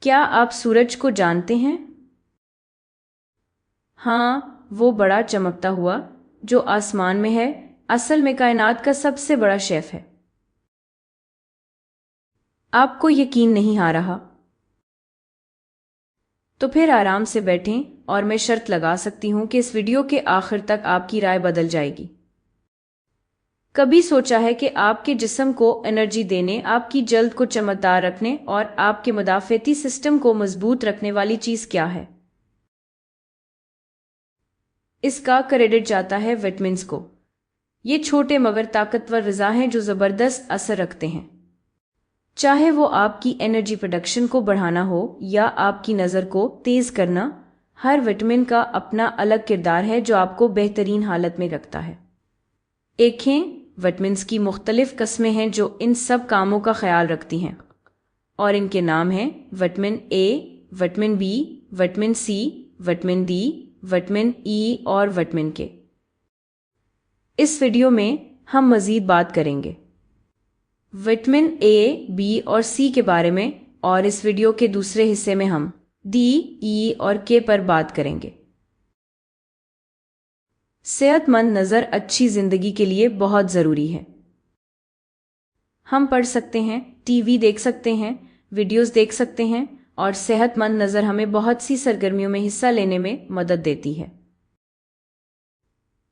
کیا آپ سورج کو جانتے ہیں؟ ہاں، وہ بڑا چمکتا ہوا جو آسمان میں ہے، اصل میں کائنات کا سب سے بڑا شیف ہے۔ آپ کو یقین نہیں آ رہا؟ تو پھر آرام سے بیٹھیں اور میں شرط لگا سکتی ہوں کہ اس ویڈیو کے آخر تک آپ کی رائے بدل جائے گی۔ کبھی سوچا ہے کہ آپ کے جسم کو انرجی دینے، آپ کی جلد کو چمکدار رکھنے اور آپ کے مدافعتی سسٹم کو مضبوط رکھنے والی چیز کیا ہے؟ اس کا کریڈٹ جاتا ہے وٹامنز کو۔ یہ چھوٹے مگر طاقتور غذا ہیں جو زبردست اثر رکھتے ہیں، چاہے وہ آپ کی انرجی پروڈکشن کو بڑھانا ہو یا آپ کی نظر کو تیز کرنا۔ ہر وٹامن کا اپنا الگ کردار ہے جو آپ کو بہترین حالت میں رکھتا ہے۔ ایکھیں، وٹامنز کی مختلف قسمیں ہیں جو ان سب کاموں کا خیال رکھتی ہیں، اور ان کے نام ہیں vitamin A, vitamin B, vitamin C, vitamin D, vitamin E اور وٹامن کے۔ اس ویڈیو میں ہم مزید بات کریں گے وٹامن اے، بی اور سی کے بارے میں، اور اس ویڈیو کے دوسرے حصے میں ہم ڈی، ای اور کے پر بات کریں گے۔ صحت مند نظر اچھی زندگی کے لیے بہت ضروری ہے۔ ہم پڑھ سکتے ہیں، ٹی وی دیکھ سکتے ہیں، ویڈیوز دیکھ سکتے ہیں، اور صحت مند نظر ہمیں بہت سی سرگرمیوں میں حصہ لینے میں مدد دیتی ہے۔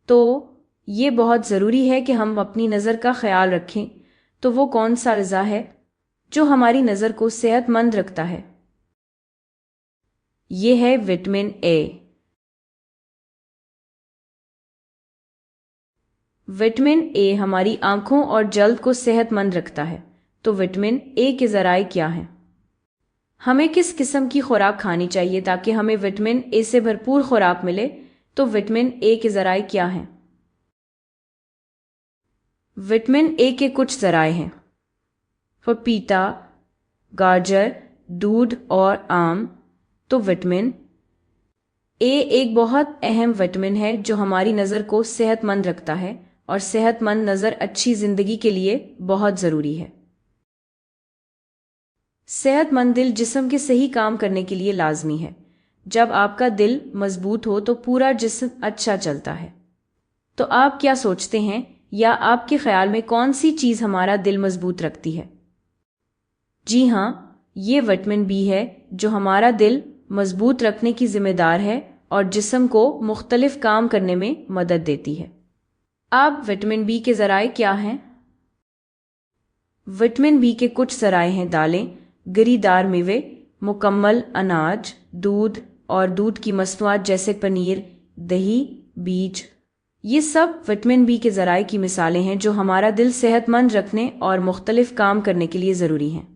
تو یہ بہت ضروری ہے کہ ہم اپنی نظر کا خیال رکھیں۔ تو وہ کون سا غذا ہے جو ہماری نظر کو صحت مند رکھتا ہے؟ یہ ہے وٹامن اے۔ وٹامن اے ہماری آنکھوں اور جلد کو صحت مند رکھتا ہے۔ تو وٹامن اے کے ذرائع کیا ہیں؟ ہمیں کس قسم کی خوراک کھانی چاہیے تاکہ ہمیں وٹامن اے سے بھرپور خوراک ملے؟ تو وٹامن اے کے ذرائع کیا ہیں؟ وٹامن اے کے کچھ ذرائع ہیں: پپیتا، گاجر، دودھ اور آم۔ تو وٹامن اے ایک بہت اہم وٹامن ہے جو ہماری نظر کو صحت مند رکھتا ہے، اور صحت مند نظر اچھی زندگی کے لیے بہت ضروری ہے۔ صحت مند دل جسم کے صحیح کام کرنے کے لیے لازمی ہے۔ جب آپ کا دل مضبوط ہو تو پورا جسم اچھا چلتا ہے۔ تو آپ کیا سوچتے ہیں، یا آپ کے خیال میں کون سی چیز ہمارا دل مضبوط رکھتی ہے؟ جی ہاں، یہ وٹامن بی ہے جو ہمارا دل مضبوط رکھنے کی ذمہ دار ہے اور جسم کو مختلف کام کرنے میں مدد دیتی ہے۔ اب وٹامن بی کے ذرائع کیا ہیں؟ وٹامن بی کے کچھ ذرائع ہیں: دالیں، گری دار میوے، مکمل اناج، دودھ اور دودھ کی مصنوعات جیسے پنیر، دہی، بیج۔ یہ سب وٹامن بی کے ذرائع کی مثالیں ہیں جو ہمارا دل صحت مند رکھنے اور مختلف کام کرنے کے لیے ضروری ہیں۔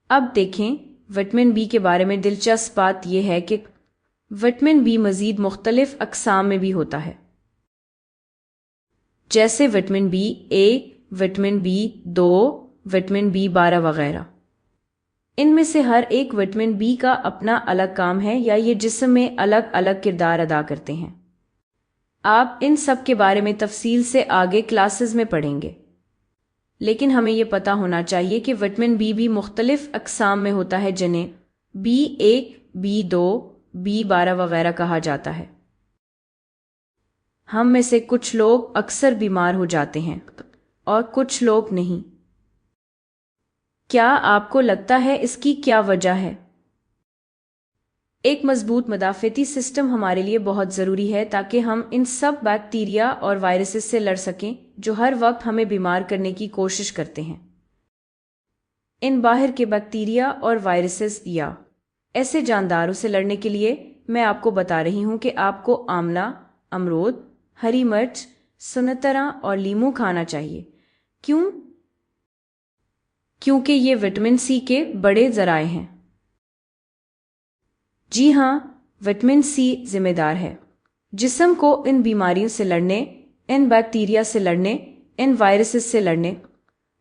اب دیکھیں وٹامن بی کے بارے میں دلچسپ بات یہ ہے کہ وٹامن بی مزید مختلف اقسام میں بھی ہوتا ہے، جیسے vitamin B a, vitamin be 2، vitamin B 12 وغیرہ۔ ان میں سے ہر ایک وٹامن بی کا اپنا الگ کام ہے یا یہ جسم میں الگ الگ کردار ادا کرتے ہیں۔ آپ ان سب کے بارے میں تفصیل سے آگے کلاسز میں پڑھیں گے، لیکن ہمیں یہ پتا ہونا چاہیے کہ وٹامن بی بھی مختلف اقسام میں ہوتا ہے جنہیں B1، B2، B12 وغیرہ کہا جاتا ہے۔ ہم میں سے کچھ لوگ اکثر بیمار ہو جاتے ہیں اور کچھ لوگ نہیں۔ کیا آپ کو لگتا ہے اس کی کیا وجہ ہے؟ ایک مضبوط مدافعتی سسٹم ہمارے لیے بہت ضروری ہے تاکہ ہم ان سب بیکٹیریا اور وائرسز سے لڑ سکیں جو ہر وقت ہمیں بیمار کرنے کی کوشش کرتے ہیں۔ ان باہر کے بیکٹیریا اور وائرسز یا ایسے جانداروں سے لڑنے کے لیے میں آپ کو بتا رہی ہوں کہ آپ کو آملہ، امرود، ہری مرچ، سنترا اور لیموں کھانا چاہیے۔ کیوں؟ کیونکہ یہ وٹامن سی کے بڑے ذرائع ہیں۔ جی ہاں، وٹامن سی ذمہ دار ہے جسم کو ان بیماریوں سے لڑنے، ان بیکٹیریا سے لڑنے، ان وائرسز سے لڑنے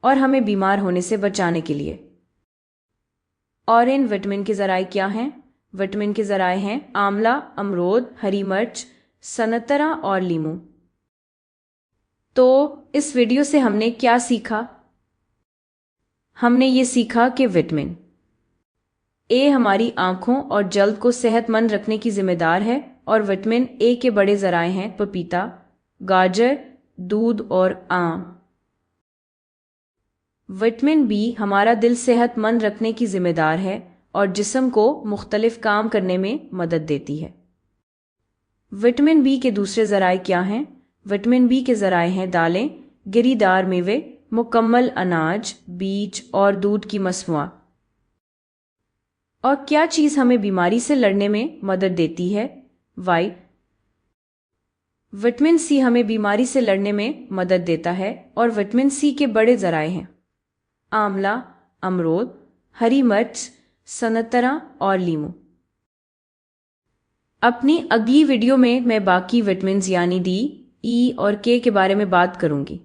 اور ہمیں بیمار ہونے سے بچانے کے لیے۔ اور ان وٹامن کے ذرائع کیا ہیں؟ وٹامن کے ذرائع ہیں آملہ، امرود، ہری مرچ، سنترا اور لیموں۔ تو اس ویڈیو سے ہم نے کیا سیکھا؟ ہم نے یہ سیکھا کہ وٹامن اے ہماری آنکھوں اور جلد کو صحت مند رکھنے کی ذمہ دار ہے، اور وٹامن اے کے بڑے ذرائع ہیں پپیتا، گاجر، دودھ اور آم۔ وٹامن بی ہمارا دل صحت مند رکھنے کی ذمہ دار ہے اور جسم کو مختلف کام کرنے میں مدد دیتی ہے۔ وٹامن بی کے دوسرے ذرائع کیا ہیں؟ وٹامن بی کے ذرائع ہیں دالیں، گری دار میوے، مکمل اناج، بیج اور دودھ کی مصنوعات۔ اور کیا چیز ہمیں بیماری سے لڑنے میں مدد دیتی ہے؟ وٹامن سی ہمیں بیماری سے لڑنے میں مدد دیتا ہے، اور وٹامن سی کے بڑے ذرائع ہیں آملہ، امرود، ہری مرچ، سنترا اور لیمو۔ اپنی اگلی ویڈیو میں باقی وٹامنز یعنی ڈی، ای اور کے بارے میں بات کروں گی۔